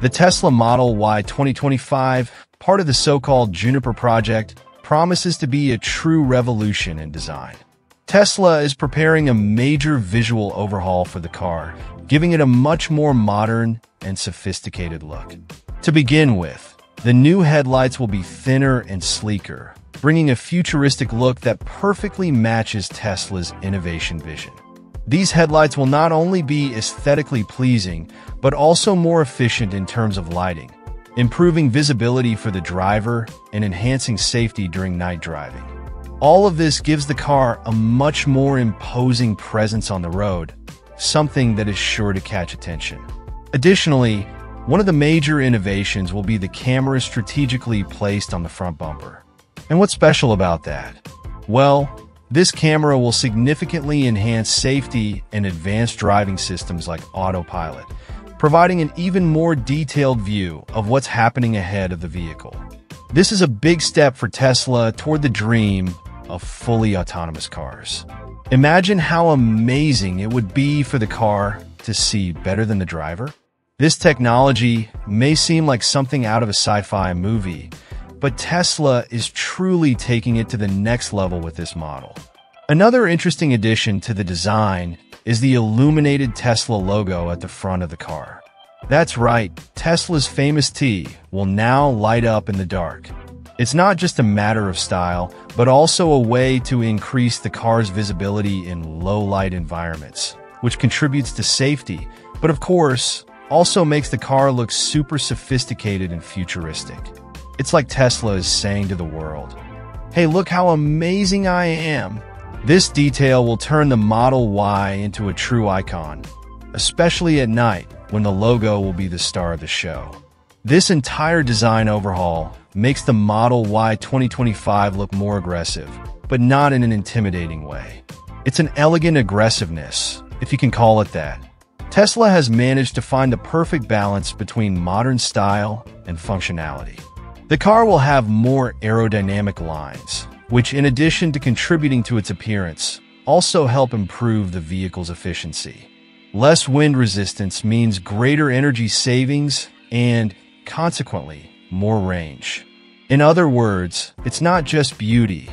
The Tesla Model Y 2025, part of the so-called Juniper project, promises to be a true revolution in design. Tesla is preparing a major visual overhaul for the car, giving it a much more modern and sophisticated look. To begin with, the new headlights will be thinner and sleeker, bringing a futuristic look that perfectly matches Tesla's innovation vision. These headlights will not only be aesthetically pleasing, but also more efficient in terms of lighting, improving visibility for the driver and enhancing safety during night driving. All of this gives the car a much more imposing presence on the road, something that is sure to catch attention. Additionally, one of the major innovations will be the camera strategically placed on the front bumper. And what's special about that? Well, this camera will significantly enhance safety and advanced driving systems like autopilot, providing an even more detailed view of what's happening ahead of the vehicle. This is a big step for Tesla toward the dream of fully autonomous cars. Imagine how amazing it would be for the car to see better than the driver. This technology may seem like something out of a sci-fi movie, but Tesla is truly taking it to the next level with this model. Another interesting addition to the design is the illuminated Tesla logo at the front of the car. That's right, Tesla's famous T will now light up in the dark. It's not just a matter of style, but also a way to increase the car's visibility in low-light environments, which contributes to safety, but of course, also makes the car look super sophisticated and futuristic. It's like Tesla is saying to the world, "Hey, look how amazing I am." This detail will turn the Model Y into a true icon, especially at night when the logo will be the star of the show. This entire design overhaul makes the Model Y 2025 look more aggressive, but not in an intimidating way. It's an elegant aggressiveness, if you can call it that. Tesla has managed to find the perfect balance between modern style and functionality. The car will have more aerodynamic lines, which in addition to contributing to its appearance, also help improve the vehicle's efficiency. Less wind resistance means greater energy savings and, consequently, more range. In other words, it's not just beauty,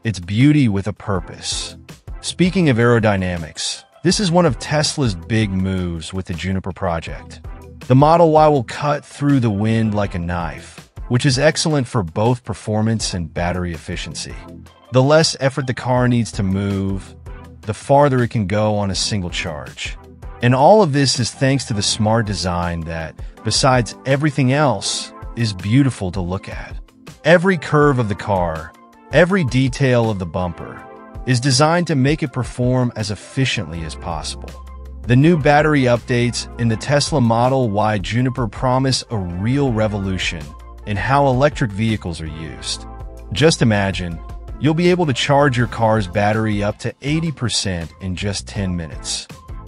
it's beauty with a purpose. Speaking of aerodynamics, this is one of Tesla's big moves with the Juniper project. The Model Y will cut through the wind like a knife, which is excellent for both performance and battery efficiency. The less effort the car needs to move, the farther it can go on a single charge. And all of this is thanks to the smart design that, besides everything else, is beautiful to look at. Every curve of the car, every detail of the bumper, is designed to make it perform as efficiently as possible. The new battery updates in the Tesla Model Y Juniper promise a real revolution in how electric vehicles are used. Just imagine, you'll be able to charge your car's battery up to 80% in just 10 minutes.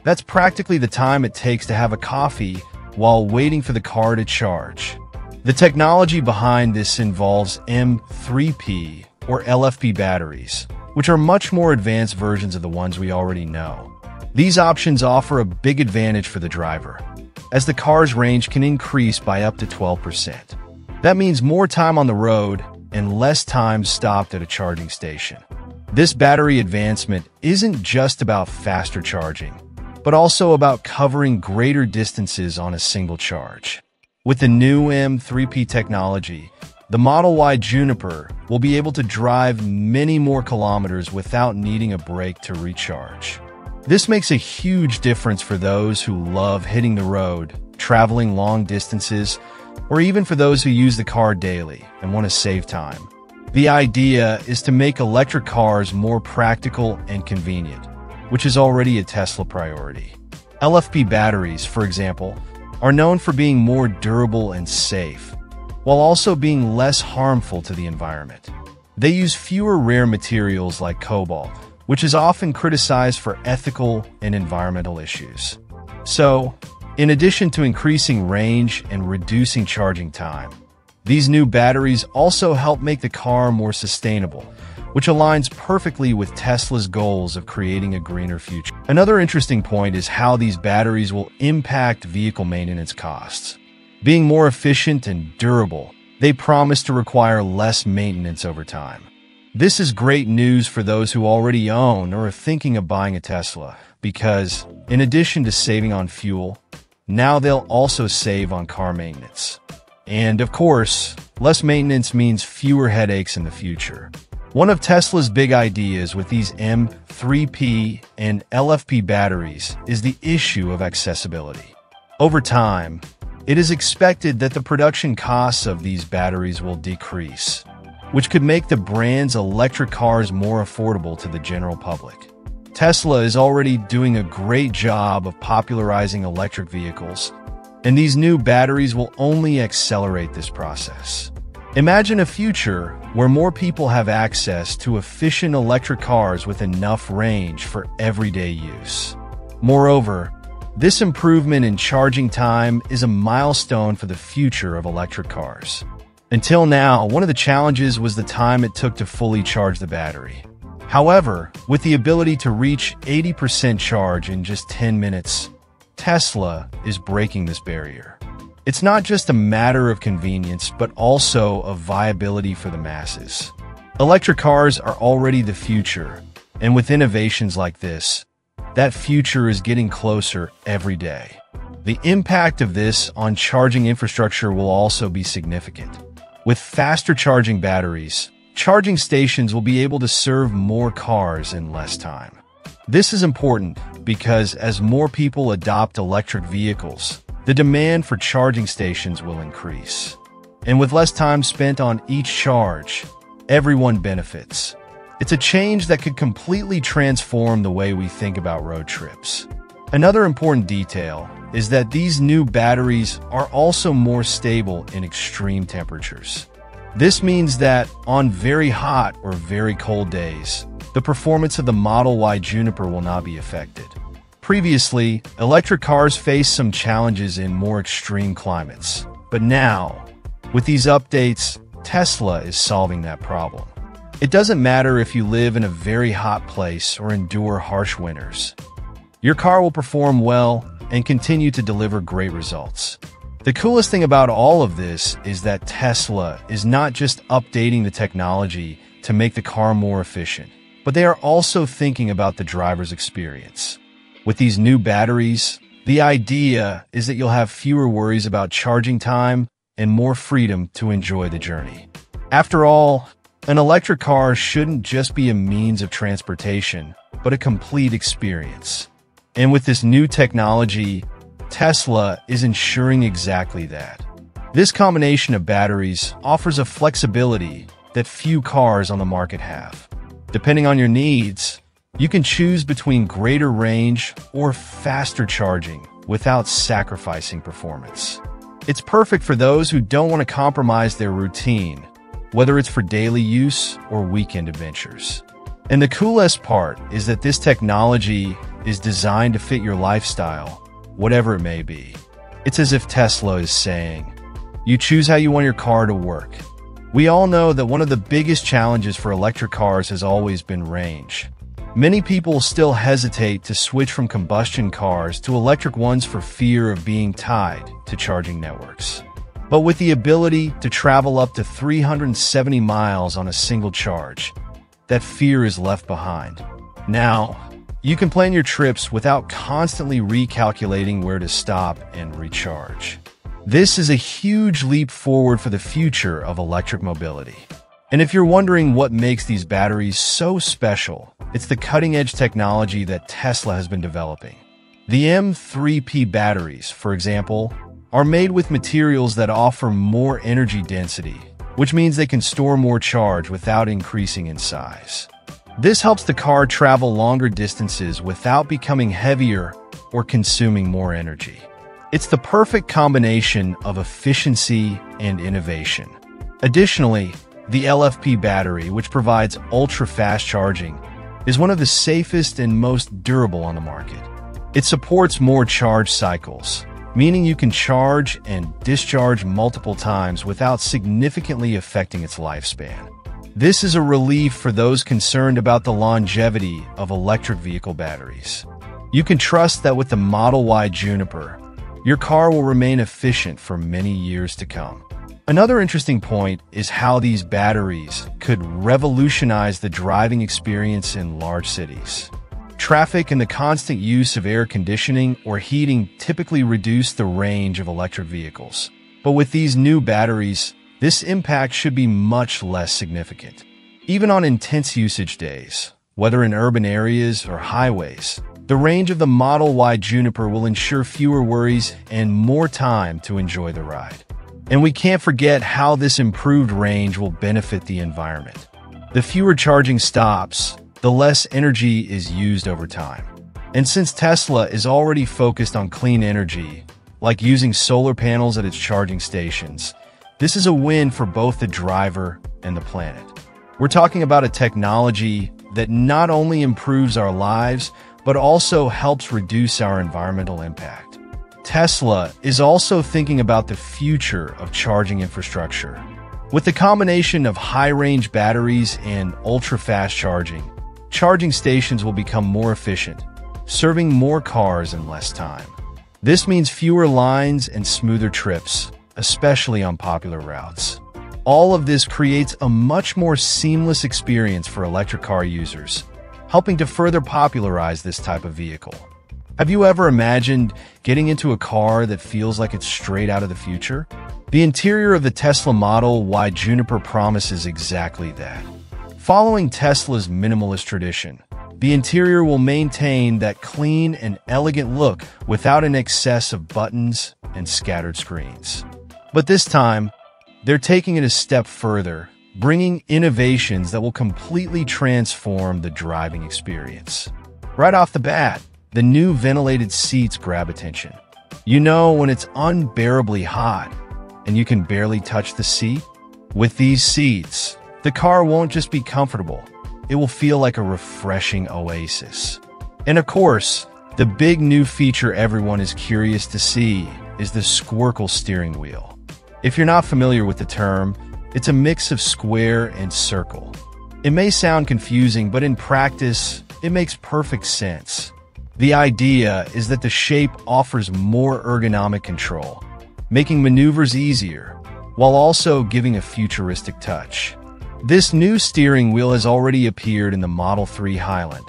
That's practically the time it takes to have a coffee while waiting for the car to charge. The technology behind this involves M3P or LFP batteries, which are much more advanced versions of the ones we already know. These options offer a big advantage for the driver, as the car's range can increase by up to 12%. That means more time on the road and less time stopped at a charging station. This battery advancement isn't just about faster charging, but also about covering greater distances on a single charge. With the new M3P technology, the Model Y Juniper will be able to drive many more kilometers without needing a break to recharge. This makes a huge difference for those who love hitting the road, traveling long distances, or even for those who use the car daily and want to save time. The idea is to make electric cars more practical and convenient, which is already a Tesla priority. LFP batteries, for example, are known for being more durable and safe, while also being less harmful to the environment. They use fewer rare materials like cobalt, which is often criticized for ethical and environmental issues. So, in addition to increasing range and reducing charging time, these new batteries also help make the car more sustainable, which aligns perfectly with Tesla's goals of creating a greener future. Another interesting point is how these batteries will impact vehicle maintenance costs. Being more efficient and durable, they promise to require less maintenance over time. This is great news for those who already own or are thinking of buying a Tesla, because, in addition to saving on fuel, now they'll also save on car maintenance. And, of course, less maintenance means fewer headaches in the future. One of Tesla's big ideas with these M3P and LFP batteries is the issue of accessibility. Over time, it is expected that the production costs of these batteries will decrease, which could make the brand's electric cars more affordable to the general public. Tesla is already doing a great job of popularizing electric vehicles, and these new batteries will only accelerate this process. Imagine a future where more people have access to efficient electric cars with enough range for everyday use. Moreover, this improvement in charging time is a milestone for the future of electric cars. Until now, one of the challenges was the time it took to fully charge the battery. However, with the ability to reach 80% charge in just 10 minutes, Tesla is breaking this barrier. It's not just a matter of convenience, but also of viability for the masses. Electric cars are already the future, and with innovations like this, that future is getting closer every day. The impact of this on charging infrastructure will also be significant. With faster charging batteries, charging stations will be able to serve more cars in less time. This is important because as more people adopt electric vehicles, the demand for charging stations will increase. And with less time spent on each charge, everyone benefits. It's a change that could completely transform the way we think about road trips. Another important detail is that these new batteries are also more stable in extreme temperatures. This means that on very hot or very cold days, the performance of the Model Y Juniper will not be affected. Previously, electric cars faced some challenges in more extreme climates. But now, with these updates, Tesla is solving that problem. It doesn't matter if you live in a very hot place or endure harsh winters. Your car will perform well and continue to deliver great results. The coolest thing about all of this is that Tesla is not just updating the technology to make the car more efficient, but they are also thinking about the driver's experience. With these new batteries, the idea is that you'll have fewer worries about charging time and more freedom to enjoy the journey. After all, an electric car shouldn't just be a means of transportation, but a complete experience. And with this new technology, Tesla is ensuring exactly that. This combination of batteries offers a flexibility that few cars on the market have. Depending on your needs, you can choose between greater range or faster charging without sacrificing performance. It's perfect for those who don't want to compromise their routine, whether it's for daily use or weekend adventures. And the coolest part is that this technology is designed to fit your lifestyle, whatever it may be. It's as if Tesla is saying, you choose how you want your car to work. We all know that one of the biggest challenges for electric cars has always been range. Many people still hesitate to switch from combustion cars to electric ones for fear of being tied to charging networks. But with the ability to travel up to 370 miles on a single charge, that fear is left behind. Now, you can plan your trips without constantly recalculating where to stop and recharge. This is a huge leap forward for the future of electric mobility. And if you're wondering what makes these batteries so special, it's the cutting-edge technology that Tesla has been developing. The M3P batteries, for example, are made with materials that offer more energy density, which means they can store more charge without increasing in size. This helps the car travel longer distances without becoming heavier or consuming more energy. It's the perfect combination of efficiency and innovation. Additionally, the LFP battery, which provides ultra-fast charging, is one of the safest and most durable on the market. It supports more charge cycles, meaning you can charge and discharge multiple times without significantly affecting its lifespan. This is a relief for those concerned about the longevity of electric vehicle batteries. You can trust that with the Model Y Juniper, your car will remain efficient for many years to come. Another interesting point is how these batteries could revolutionize the driving experience in large cities. Traffic and the constant use of air conditioning or heating typically reduce the range of electric vehicles. But with these new batteries, this impact should be much less significant. Even on intense usage days, whether in urban areas or highways, the range of the Model Y Juniper will ensure fewer worries and more time to enjoy the ride. And we can't forget how this improved range will benefit the environment. The fewer charging stops, the less energy is used over time. And since Tesla is already focused on clean energy, like using solar panels at its charging stations, this is a win for both the driver and the planet. We're talking about a technology that not only improves our lives, but also helps reduce our environmental impact. Tesla is also thinking about the future of charging infrastructure. With the combination of high-range batteries and ultra-fast charging stations will become more efficient, serving more cars in less time. This means fewer lines and smoother trips, especially on popular routes. All of this creates a much more seamless experience for electric car users, helping to further popularize this type of vehicle. Have you ever imagined getting into a car that feels like it's straight out of the future? The interior of the Tesla Model Y Juniper promises exactly that. Following Tesla's minimalist tradition, the interior will maintain that clean and elegant look without an excess of buttons and scattered screens. But this time, they're taking it a step further, bringing innovations that will completely transform the driving experience. Right off the bat, the new ventilated seats grab attention. You know when it's unbearably hot and you can barely touch the seat? With these seats, the car won't just be comfortable, it will feel like a refreshing oasis. And of course, the big new feature everyone is curious to see is the Squircle steering wheel. If you're not familiar with the term, it's a mix of square and circle. It may sound confusing, but in practice, it makes perfect sense. The idea is that the shape offers more ergonomic control, making maneuvers easier, while also giving a futuristic touch. This new steering wheel has already appeared in the Model 3 Highland,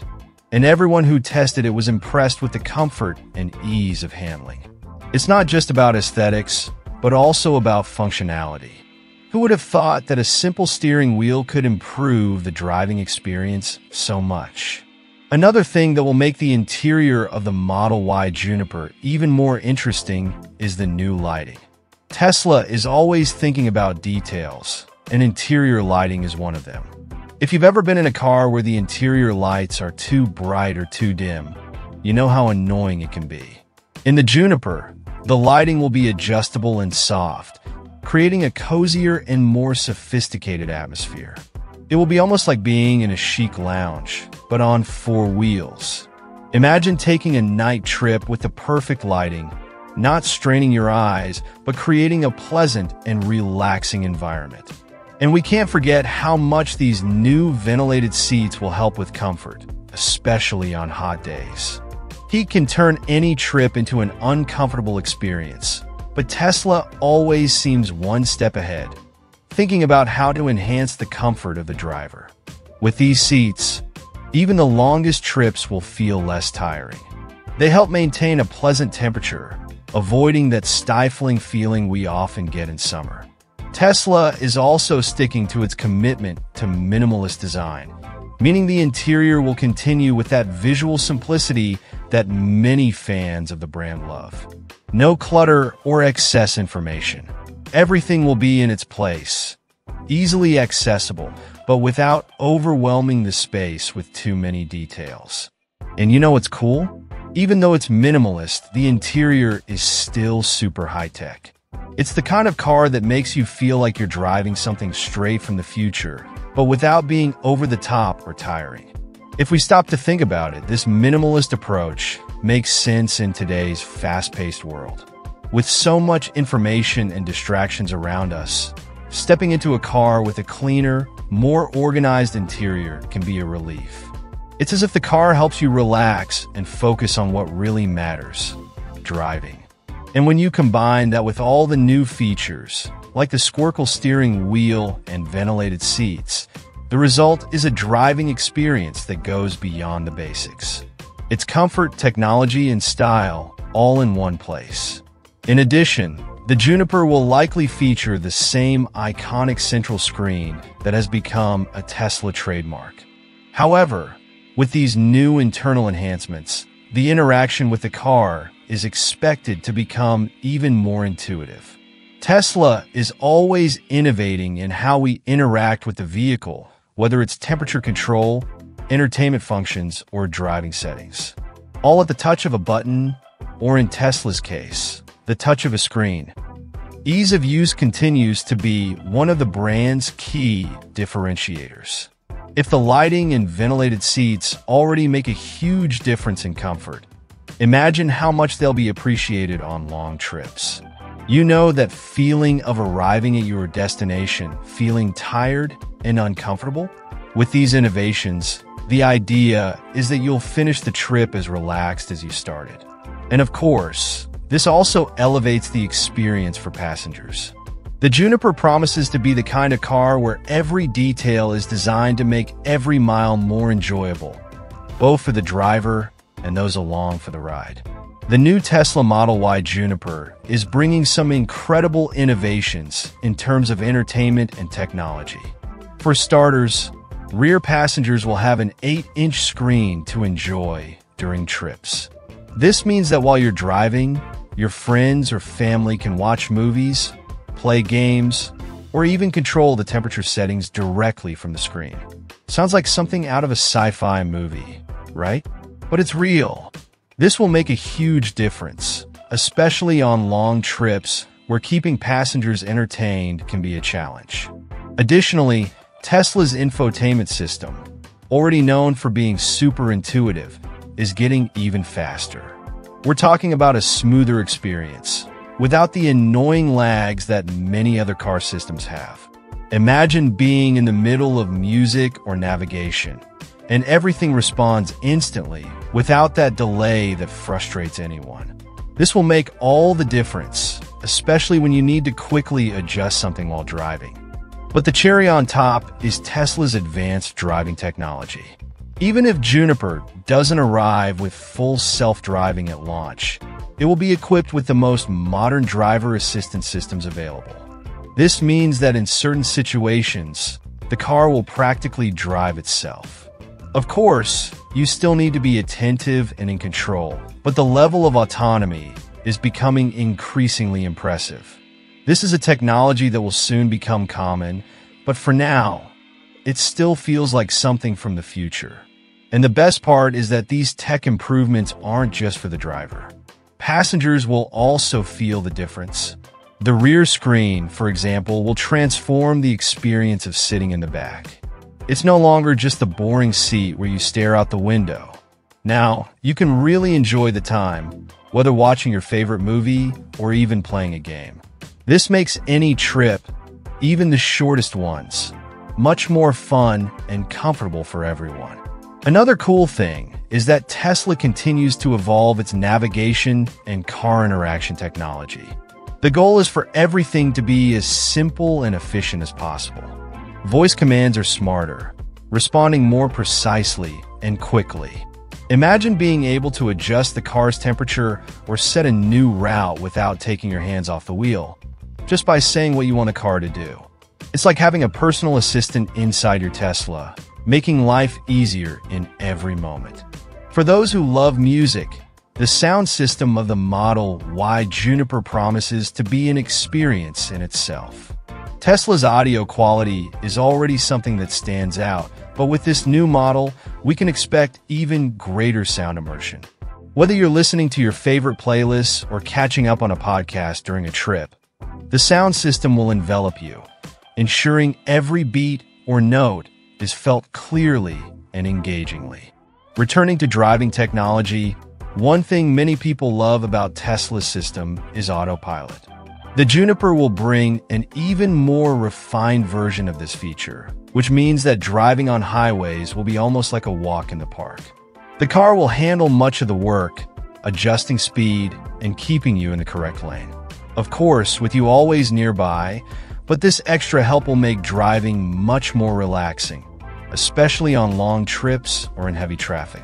and everyone who tested it was impressed with the comfort and ease of handling. It's not just about aesthetics, but also about functionality. Who would have thought that a simple steering wheel could improve the driving experience so much? Another thing that will make the interior of the Model Y Juniper even more interesting is the new lighting. Tesla is always thinking about details, and interior lighting is one of them. If you've ever been in a car where the interior lights are too bright or too dim, you know how annoying it can be. In the Juniper, the lighting will be adjustable and soft, creating a cozier and more sophisticated atmosphere. It will be almost like being in a chic lounge, but on 4 wheels. Imagine taking a night trip with the perfect lighting, not straining your eyes, but creating a pleasant and relaxing environment. And we can't forget how much these new ventilated seats will help with comfort, especially on hot days. Heat can turn any trip into an uncomfortable experience, but Tesla always seems one step ahead, thinking about how to enhance the comfort of the driver. With these seats, even the longest trips will feel less tiring. They help maintain a pleasant temperature, avoiding that stifling feeling we often get in summer. Tesla is also sticking to its commitment to minimalist design, meaning the interior will continue with that visual simplicity that many fans of the brand love. No clutter or excess information. Everything will be in its place, easily accessible, but without overwhelming the space with too many details. And you know what's cool? Even though it's minimalist, the interior is still super high-tech. It's the kind of car that makes you feel like you're driving something straight from the future, but without being over the top or tiring. If we stop to think about it, this minimalist approach makes sense in today's fast-paced world. With so much information and distractions around us, stepping into a car with a cleaner, more organized interior can be a relief. It's as if the car helps you relax and focus on what really matters: driving. And when you combine that with all the new features, like the squircle steering wheel and ventilated seats, the result is a driving experience that goes beyond the basics. It's comfort, technology, and style all in one place. In addition, the Juniper will likely feature the same iconic central screen that has become a Tesla trademark. However, with these new internal enhancements, the interaction with the car is expected to become even more intuitive. Tesla is always innovating in how we interact with the vehicle, whether it's temperature control, entertainment functions, or driving settings. All at the touch of a button, or in Tesla's case, the touch of a screen. Ease of use continues to be one of the brand's key differentiators. If the lighting and ventilated seats already make a huge difference in comfort, imagine how much they'll be appreciated on long trips. You know that feeling of arriving at your destination, feeling tired and uncomfortable? With these innovations, the idea is that you'll finish the trip as relaxed as you started. And of course, this also elevates the experience for passengers. The Juniper promises to be the kind of car where every detail is designed to make every mile more enjoyable, both for the driver and those along for the ride. The new Tesla Model Y Juniper is bringing some incredible innovations in terms of entertainment and technology. For starters, rear passengers will have an 8-inch screen to enjoy during trips. This means that while you're driving, your friends or family can watch movies, play games, or even control the temperature settings directly from the screen. Sounds like something out of a sci-fi movie, right? But it's real. This will make a huge difference, especially on long trips where keeping passengers entertained can be a challenge. Additionally, Tesla's infotainment system, already known for being super intuitive, is getting even faster. We're talking about a smoother experience, without the annoying lags that many other car systems have. Imagine being in the middle of music or navigation, and everything responds instantly without that delay that frustrates anyone. This will make all the difference, especially when you need to quickly adjust something while driving. But the cherry on top is Tesla's advanced driving technology. Even if Juniper doesn't arrive with full self-driving at launch, it will be equipped with the most modern driver assistance systems available. This means that in certain situations, the car will practically drive itself. Of course, you still need to be attentive and in control, but the level of autonomy is becoming increasingly impressive. This is a technology that will soon become common, but for now, it still feels like something from the future. And the best part is that these tech improvements aren't just for the driver. Passengers will also feel the difference. The rear screen, for example, will transform the experience of sitting in the back. It's no longer just the boring seat where you stare out the window. Now, you can really enjoy the time, whether watching your favorite movie or even playing a game. This makes any trip, even the shortest ones, much more fun and comfortable for everyone. Another cool thing is that Tesla continues to evolve its navigation and car interaction technology. The goal is for everything to be as simple and efficient as possible. Voice commands are smarter, responding more precisely and quickly. Imagine being able to adjust the car's temperature or set a new route without taking your hands off the wheel, just by saying what you want the car to do. It's like having a personal assistant inside your Tesla, making life easier in every moment. For those who love music, the sound system of the Model Y Juniper promises to be an experience in itself. Tesla's audio quality is already something that stands out, but with this new model, we can expect even greater sound immersion. Whether you're listening to your favorite playlists or catching up on a podcast during a trip, the sound system will envelop you, ensuring every beat or note is felt clearly and engagingly. Returning to driving technology, one thing many people love about Tesla's system is autopilot. The Juniper will bring an even more refined version of this feature, which means that driving on highways will be almost like a walk in the park. The car will handle much of the work, adjusting speed, and keeping you in the correct lane. Of course, with you always nearby, but this extra help will make driving much more relaxing, especially on long trips or in heavy traffic.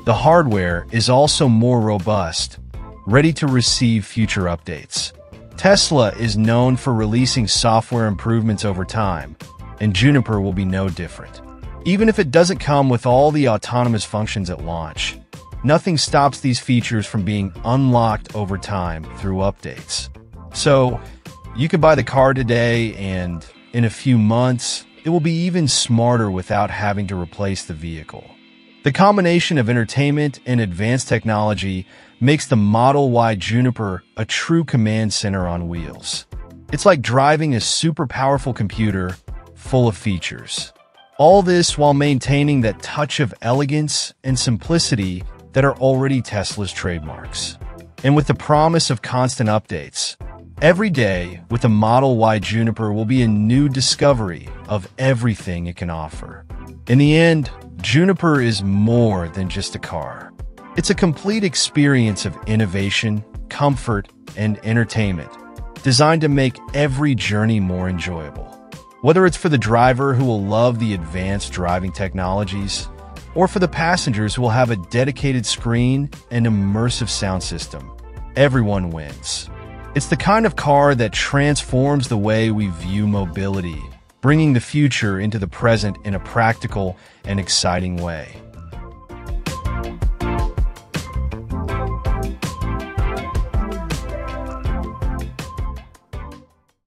The hardware is also more robust, ready to receive future updates. Tesla is known for releasing software improvements over time, and Juniper will be no different. Even if it doesn't come with all the autonomous functions at launch, nothing stops these features from being unlocked over time through updates. So, you could buy the car today, and in a few months, it will be even smarter without having to replace the vehicle. The combination of entertainment and advanced technology makes the Model Y Juniper a true command center on wheels. It's like driving a super powerful computer full of features. All this while maintaining that touch of elegance and simplicity that are already Tesla's trademarks. And with the promise of constant updates, every day with the Model Y Juniper will be a new discovery of everything it can offer. In the end, Juniper is more than just a car. It's a complete experience of innovation, comfort, and entertainment, designed to make every journey more enjoyable. Whether it's for the driver who will love the advanced driving technologies, or for the passengers who will have a dedicated screen and immersive sound system, everyone wins. It's the kind of car that transforms the way we view mobility, bringing the future into the present in a practical and exciting way.